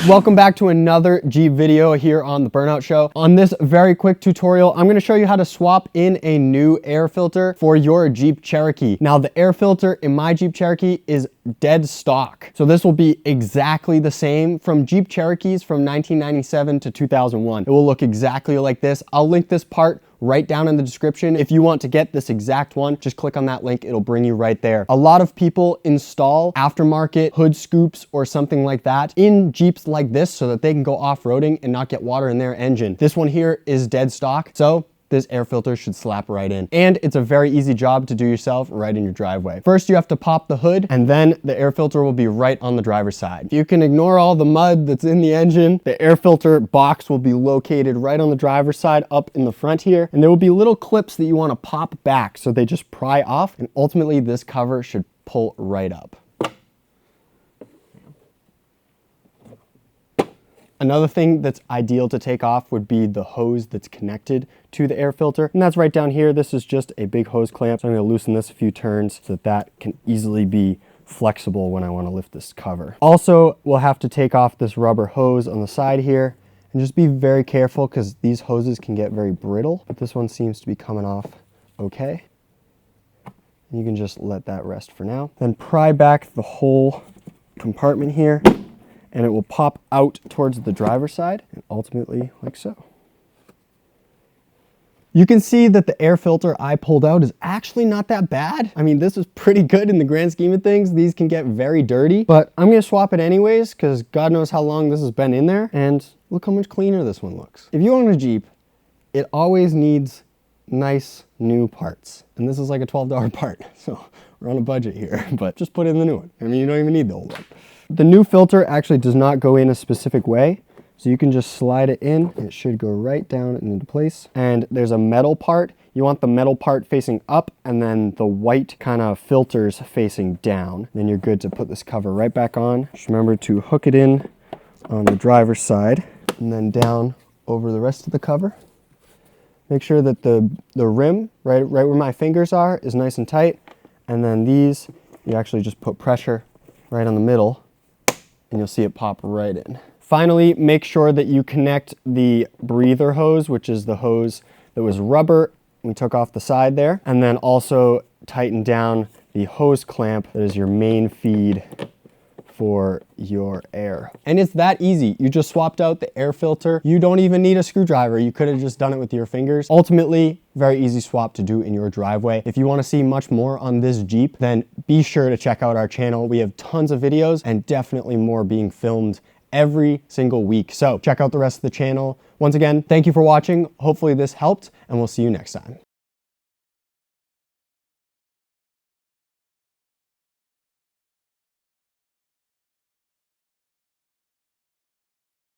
Welcome back to another Jeep video here on the Burnout Show. On this very quick tutorial, I'm going to show you how to swap in a new air filter for your Jeep Cherokee. Now, the air filter in my Jeep Cherokee is dead stock. So this will be exactly the same from Jeep Cherokees from 1997 to 2001. It will look exactly like this. I'll link this part right down in the description. If you want to get this exact one, just click on that link. It'll bring you right there. A lot of people install aftermarket hood scoops or something like that in Jeeps like this so that they can go off-roading and not get water in their engine. This one here is dead stock, so this air filter should slap right in. And it's a very easy job to do yourself right in your driveway. First, you have to pop the hood, and then the air filter will be right on the driver's side. You can ignore all the mud that's in the engine. The air filter box will be located right on the driver's side up in the front here. And there will be little clips that you want to pop back so they just pry off. And ultimately, this cover should pull right up. Another thing that's ideal to take off would be the hose that's connected to the air filter. And that's right down here. This is just a big hose clamp. So I'm gonna loosen this a few turns so that can easily be flexible when I wanna lift this cover. Also, we'll have to take off this rubber hose on the side here and just be very careful because these hoses can get very brittle, but this one seems to be coming off okay. You can just let that rest for now. Then pry back the whole compartment here, and it will pop out towards the driver's side and ultimately like so. You can see that the air filter I pulled out is actually not that bad. I mean, this is pretty good in the grand scheme of things. These can get very dirty, but I'm gonna swap it anyways because God knows how long this has been in there, and look how much cleaner this one looks. If you own a Jeep, it always needs nice new parts. And this is like a $12 part, so we're on a budget here, but just put in the new one. I mean, you don't even need the old one. The new filter actually does not go in a specific way, so you can just slide it in and it should go right down into place. And there's a metal part. You want the metal part facing up and then the white kind of filters facing down. Then you're good to put this cover right back on. Just remember to hook it in on the driver's side and then down over the rest of the cover. Make sure that the rim, right where my fingers are, is nice and tight. And then these, you actually just put pressure right on the middle, and you'll see it pop right in. Finally, make sure that you connect the breather hose, which is the hose that was rubber. We took off the side there, and then also tighten down the hose clamp that is your main feed for your air. And it's that easy. You just swapped out the air filter. You don't even need a screwdriver. You could have just done it with your fingers. Ultimately, very easy swap to do in your driveway. If you want to see much more on this Jeep, then be sure to check out our channel. We have tons of videos and definitely more being filmed every single week. So check out the rest of the channel. Once again, thank you for watching. Hopefully this helped, and we'll see you next time.